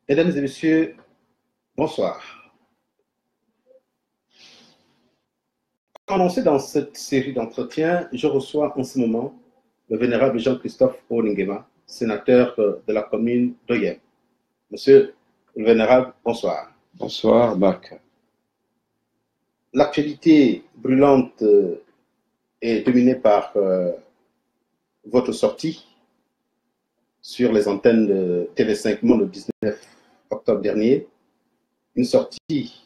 Mesdames et messieurs, bonsoir. Comme annoncé dans cette série d'entretiens, je reçois en ce moment le vénérable Jean-Christophe Oningema, sénateur de la commune d'Oyem. Monsieur le vénérable, bonsoir. Bonsoir, Marc. L'actualité brûlante est dominée par votre sortie sur les antennes de TV5 Monde le 19 octobre dernier. Une sortie,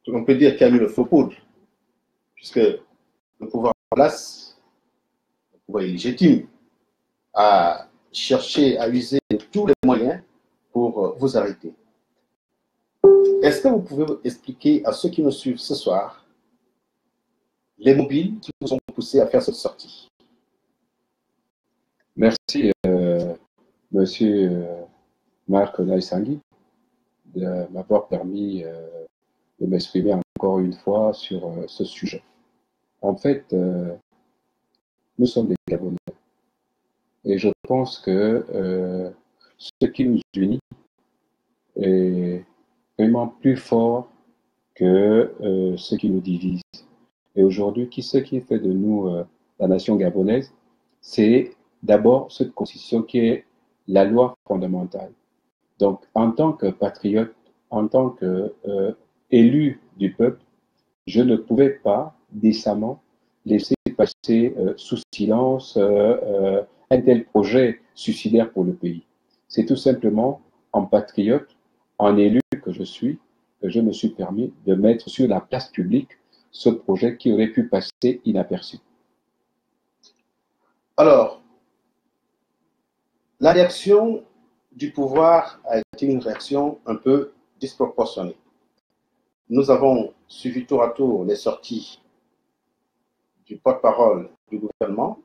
on peut dire, qui a mis le feu poudre, puisque le pouvoir en place, le pouvoir illégitime, a cherché à user tous les moyens pour vous arrêter. Est-ce que vous pouvez expliquer à ceux qui nous suivent ce soir les mobiles qui vous ont poussé à faire cette sortie? Merci, monsieur Marc Naïsangui, de m'avoir permis de m'exprimer encore une fois sur ce sujet. En fait, nous sommes des Gabonais. Et je pense que ce qui nous unit est vraiment plus fort que ce qui nous divise. Et aujourd'hui, ce qui fait de nous la nation gabonaise, c'est d'abord cette constitution qui est la loi fondamentale. Donc, en tant que patriote, en tant qu'élu du peuple, je ne pouvais pas décemment laisser passer sous silence un tel projet suicidaire pour le pays. C'est tout simplement en patriote, en élu que je suis, que je me suis permis de mettre sur la place publique ce projet qui aurait pu passer inaperçu. Alors, la réaction du pouvoir a été une réaction un peu disproportionnée. Nous avons suivi tour à tour les sorties du porte-parole du gouvernement,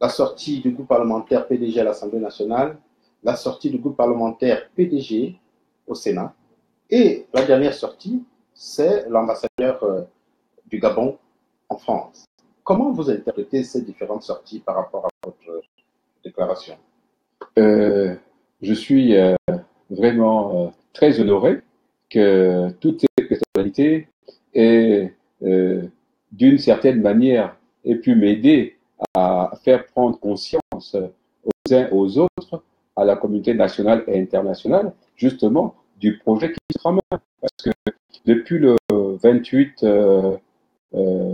la sortie du groupe parlementaire PDG à l'Assemblée nationale, la sortie du groupe parlementaire PDG au Sénat, et la dernière sortie, c'est l'ambassadeur du Gabon en France. Comment vous interprétez ces différentes sorties par rapport à votre déclaration? Je suis vraiment très honoré que toutes ces personnalités aient, d'une certaine manière, aient pu m'aider à faire prendre conscience aux uns aux autres, à la communauté nationale et internationale, justement, du projet qui sera main. Parce que depuis le 28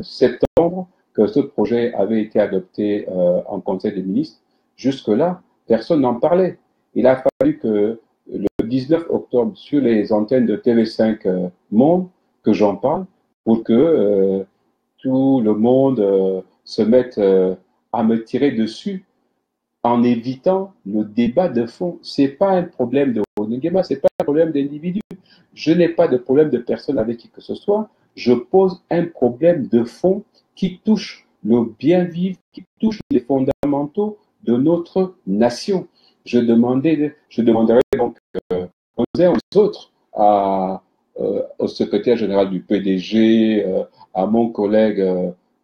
septembre, que ce projet avait été adopté en Conseil des ministres, jusque-là, personne n'en parlait. Il a fallu que le 19 octobre, sur les antennes de TV5 Monde, que j'en parle, pour que tout le monde se mette à me tirer dessus en évitant le débat de fond. C'est pas un problème de Oningema, c'est pas un problème d'individu. Je n'ai pas de problème de personne avec qui que ce soit. Je pose un problème de fond qui touche le bien vivre, qui touche les fondamentaux de notre nation. Je demanderai donc aux uns aux autres, au secrétaire général du PDG, à mon collègue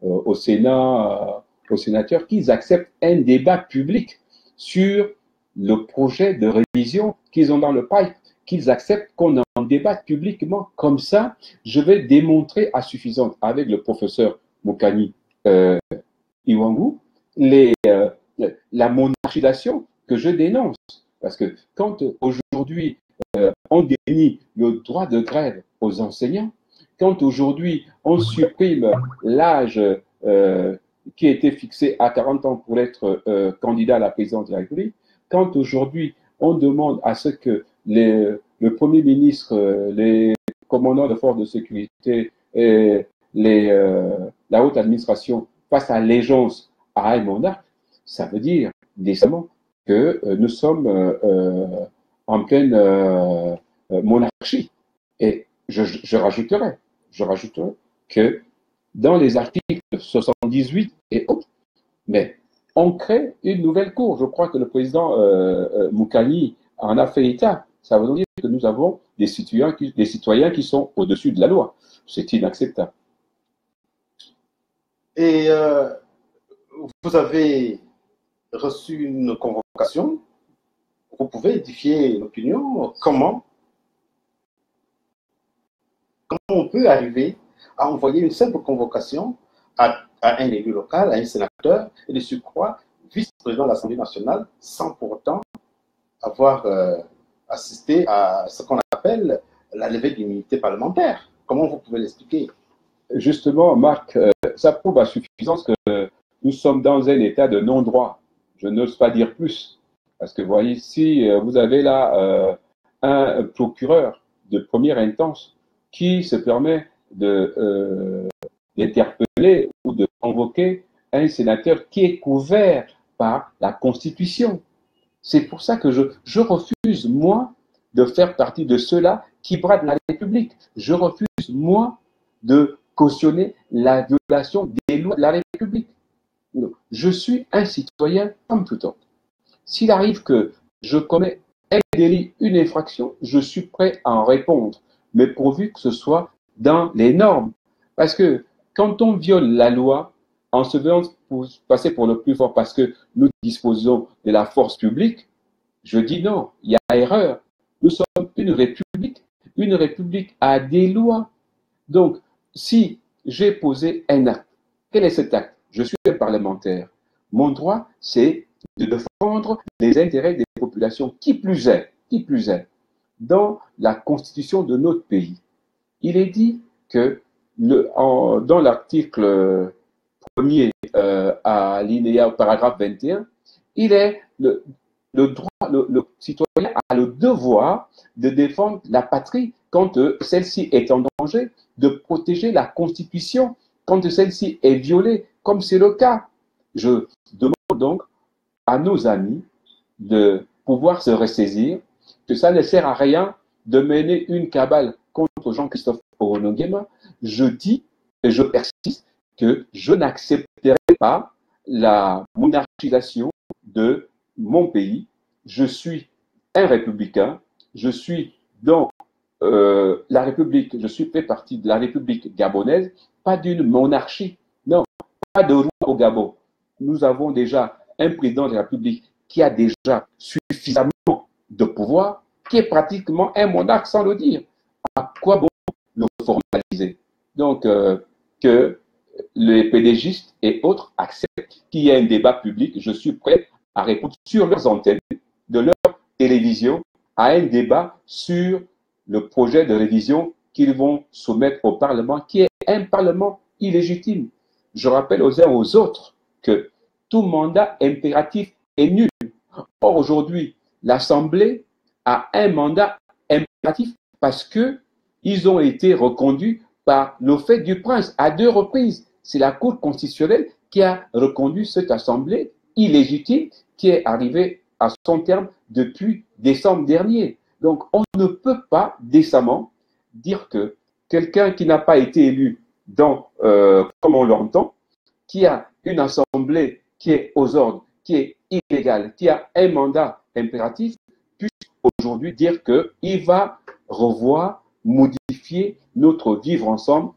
au Sénat, aux sénateurs, qu'ils acceptent un débat public sur le projet de révision qu'ils ont dans le pipe, qu'ils acceptent qu'on en débatte publiquement. Comme ça, je vais démontrer à suffisance avec le professeur Mokani Iwangu la monarchisation que je dénonce. Parce que quand aujourd'hui on dénie le droit de grève aux enseignants, quand aujourd'hui on supprime l'âge qui a été fixé à 40 ans pour être candidat à la présidence de la République, quand aujourd'hui on demande à ce que le Premier ministre, les commandants de forces de sécurité et la haute administration fassent allégeance à un monarque, ça veut dire décemment que nous sommes en pleine monarchie. Et je rajouterai que dans les articles 78 et autres, mais on crée une nouvelle cour. Je crois que le président Moukani en a fait état. Ça veut dire que nous avons des citoyens qui sont au-dessus de la loi. C'est inacceptable. Et vous avez reçu une convocation vous pouvez édifier l'opinion. Comment on peut arriver à envoyer une simple convocation à un élu local, à un sénateur, et de surcroît vice-président de l'Assemblée nationale, sans pour autant avoir assisté à ce qu'on appelle la levée d'immunité parlementaire. Comment vous pouvez l'expliquer? Justement, Marc, ça prouve à suffisance que nous sommes dans un état de non-droit. Je n'ose pas dire plus. Parce que vous voyez, si vous avez là un procureur de première instance qui se permet d'interpeller ou de convoquer un sénateur qui est couvert par la Constitution. C'est pour ça que je refuse, moi, de faire partie de ceux-là qui bradent la République. Je refuse, moi, de cautionner la violation des lois de la République. Je suis un citoyen comme tout autre. S'il arrive que je commets un délit, une infraction, je suis prêt à en répondre, mais pourvu que ce soit dans les normes. Parce que quand on viole la loi en se faisant passer pour le plus fort parce que nous disposons de la force publique, je dis non, il y a erreur. Nous sommes une république a des lois. Donc, si j'ai posé un acte, quel est cet acte? Je suis un parlementaire. Mon droit, c'est de défendre les intérêts des populations, qui plus est, dans la constitution de notre pays. Il est dit que dans l'article 1er à l'alinéa au paragraphe 21, il est le citoyen a le devoir de défendre la patrie quand celle-ci est en danger, de protéger la Constitution quand celle-ci est violée, comme c'est le cas. Je demande donc à nos amis de pouvoir se ressaisir, que ça ne sert à rien de mener une cabale contre Jean-Christophe Orono-Nguema. Je dis et je persiste que je n'accepterai pas la monarchisation de mon pays. Je suis un républicain, je suis dans la République, fait partie de la République gabonaise, pas d'une monarchie, non, pas de roi au Gabon. Nous avons déjà un président de la République qui a déjà suffisamment de pouvoir, qui est pratiquement un monarque sans le dire. À quoi bon le formaliser? Donc, que les pédégistes et autres acceptent qu'il y ait un débat public, je suis prêt à répondre sur leurs antennes de leur télévision à un débat sur le projet de révision qu'ils vont soumettre au Parlement, qui est un Parlement illégitime. Je rappelle aux uns aux autres que tout mandat impératif est nul. Or, aujourd'hui, l'Assemblée a un mandat impératif parce qu'ils ont été reconduits par le fait du prince à 2 reprises. C'est la Cour constitutionnelle qui a reconduit cette Assemblée illégitime qui est arrivée à son terme depuis décembre dernier. Donc, on ne peut pas décemment dire que quelqu'un qui n'a pas été élu comme on l'entend, qui a une assemblée qui est aux ordres, qui est illégale, qui a un mandat impératif, puisse aujourd'hui dire qu'il va revoir, modifier notre vivre ensemble,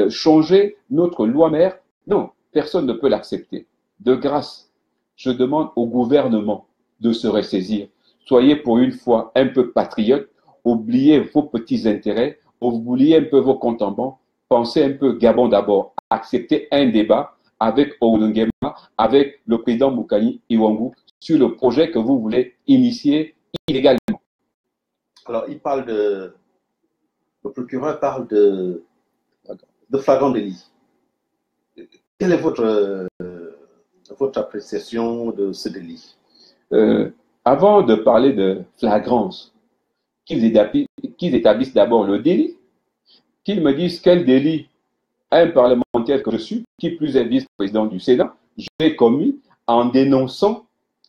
changer notre loi mère. Non, personne ne peut l'accepter. De grâce, je demande au gouvernement de se ressaisir. Soyez pour une fois un peu patriote, oubliez vos petits intérêts, oubliez un peu vos comptes en banque, pensez un peu Gabon d'abord, acceptez un débat avec Orono Nguema, avec le président Moukani Iwangu sur le projet que vous voulez initier illégalement. Alors, le procureur parle de flagrant délit. Quelle est votre appréciation de ce délit? Avant de parler de flagrance, qu'ils établissent d'abord le délit, qu'ils me disent quel délit un parlementaire que je suis, qui plus est vice-président du Sénat, j'ai commis en dénonçant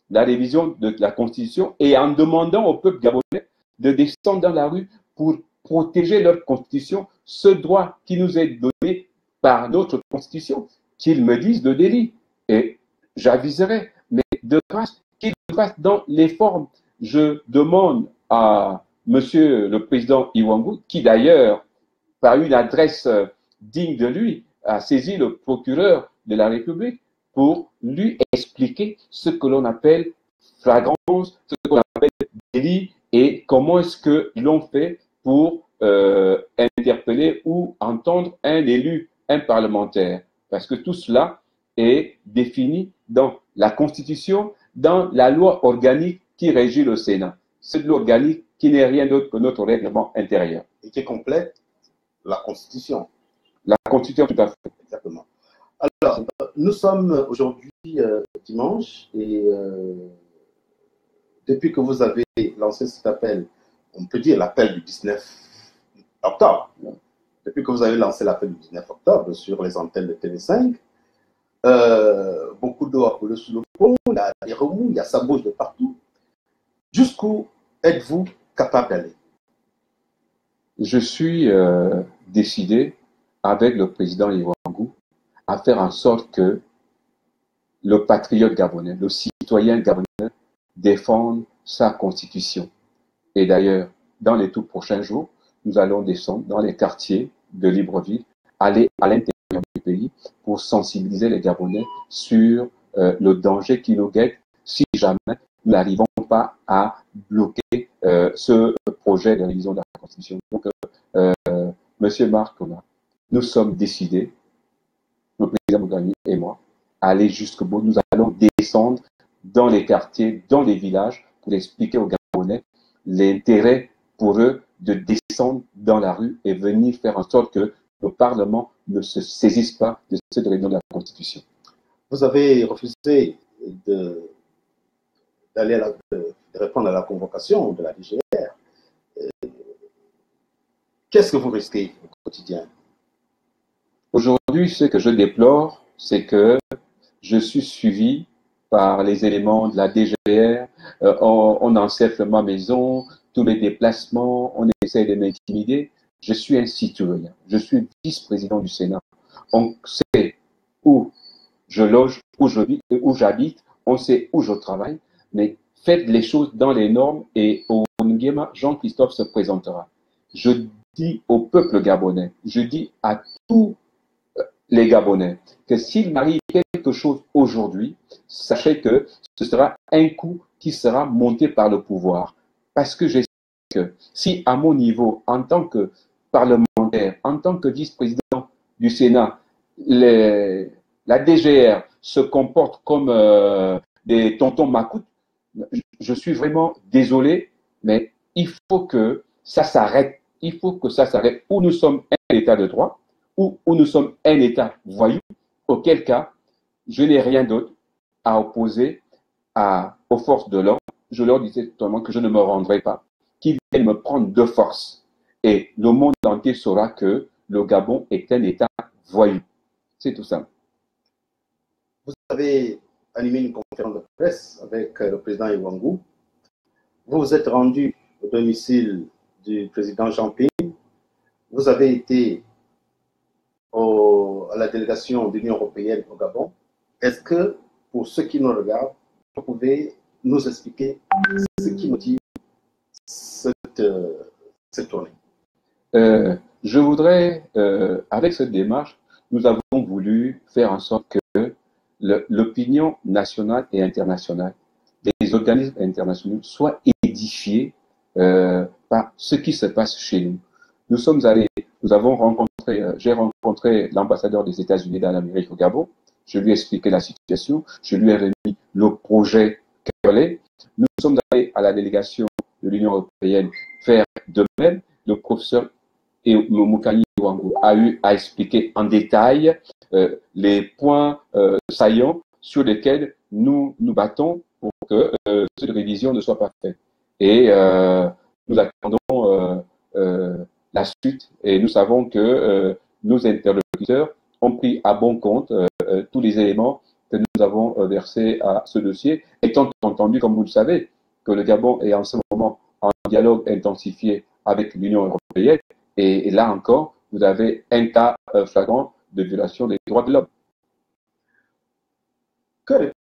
la révision de la Constitution et en demandant au peuple gabonais de descendre dans la rue pour protéger leur Constitution, ce droit qui nous est donné par notre Constitution, qu'ils me disent de délit. Et j'aviserai, mais de grâce, qu'ils le fassent dans les formes. Je demande à Monsieur le Président Iwangu, qui d'ailleurs, par une adresse digne de lui, a saisi le procureur de la République pour lui expliquer ce que l'on appelle flagrance, ce qu'on appelle délit, et comment est-ce que l'on fait pour interpeller ou entendre un élu, un parlementaire. Parce que tout cela est défini dans la Constitution, dans la loi organique qui régit le Sénat. Cette loi organique qui n'est rien d'autre que notre règlement intérieur. Et qui complète la Constitution. La Constitution, tout à fait. Exactement. Alors, nous sommes aujourd'hui dimanche et depuis que vous avez lancé cet appel, on peut dire l'appel du 19 octobre, depuis que vous avez lancé l'appel du 19 octobre sur les antennes de TV5, beaucoup d'eau a coulé sous le pont, il y a des remous, il y a ça bouge de partout. Jusqu'où êtes-vous capable d'aller? Je suis décidé, avec le président Iwangou, à faire en sorte que le patriote gabonais, le citoyen gabonais, défende sa constitution. Et d'ailleurs, dans les tout prochains jours, nous allons descendre dans les quartiers de Libreville, aller à l'intérieur du pays pour sensibiliser les Gabonais sur le danger qui nous guette si jamais nous n'arrivons pas à bloquer ce projet de révision de la Constitution. Donc, Monsieur Marc, nous sommes décidés, le président Mougani et moi, à aller jusqu'au bout. Nous allons descendre dans les quartiers, dans les villages, pour expliquer aux Gabonais l'intérêt pour eux de descendre dans la rue et venir faire en sorte que le Parlement ne se saisisse pas de cette révision de la Constitution. Vous avez refusé de répondre à la convocation de la DGR. Qu'est-ce que vous risquez au quotidien? Aujourd'hui, ce que je déplore, c'est que je suis suivi par les éléments de la DGR, on encercle ma maison, tous mes déplacements, on essaie de m'intimider. Je suis un citoyen, je suis vice-président du Sénat. On sait où je loge, où je vis, où j'habite, on sait où je travaille, mais faites les choses dans les normes et au Nguema, Jean-Christophe se présentera. Je dis au peuple gabonais, je dis à tous les Gabonais, que s'il m'arrive quelque chose aujourd'hui, sachez que ce sera un coup qui sera monté par le pouvoir. Parce que j'estime que si à mon niveau, en tant que parlementaire, en tant que vice-président du Sénat, la DGR se comporte comme des tontons macoutes, je suis vraiment désolé, mais il faut que ça s'arrête. Il faut que ça s'arrête. Où nous sommes un État de droit, où nous sommes un État voyou, auquel cas, je n'ai rien d'autre à opposer aux forces de l'ordre. Je leur disais totalement que je ne me rendrai pas, qu'ils viennent me prendre de force. Et le monde entier saura que le Gabon est un État voyou. C'est tout ça. Vous avez animé une conférence de presse avec le président Iwangou. Vous vous êtes rendu au domicile du président Jean Ping. Vous avez été à la délégation de l'Union européenne au Gabon. Est-ce que, pour ceux qui nous regardent, vous pouvez nous expliquer ce qui motive cette tournée? Je voudrais, avec cette démarche, nous avons voulu faire en sorte que l'opinion nationale et internationale, les organismes internationaux soient édifiés par ce qui se passe chez nous. J'ai rencontré l'ambassadeur des États-Unis dans l'Amérique au Gabon. Je lui ai expliqué la situation. Je lui ai remis le projet Kerley. Nous sommes allés à la délégation de l'Union européenne faire de même. Le professeur Moukani Iwangou a eu à expliquer en détail les points saillants sur lesquels nous nous battons pour que cette révision ne soit pas faite. Et nous attendons la suite et nous savons que nos interlocuteurs ont pris à bon compte tous les éléments que nous avons versés à ce dossier, étant entendu, comme vous le savez, que le Gabon est en ce moment en dialogue intensifié avec l'Union européenne et là encore, vous avez un cas flagrant de violation des droits de l'homme. Que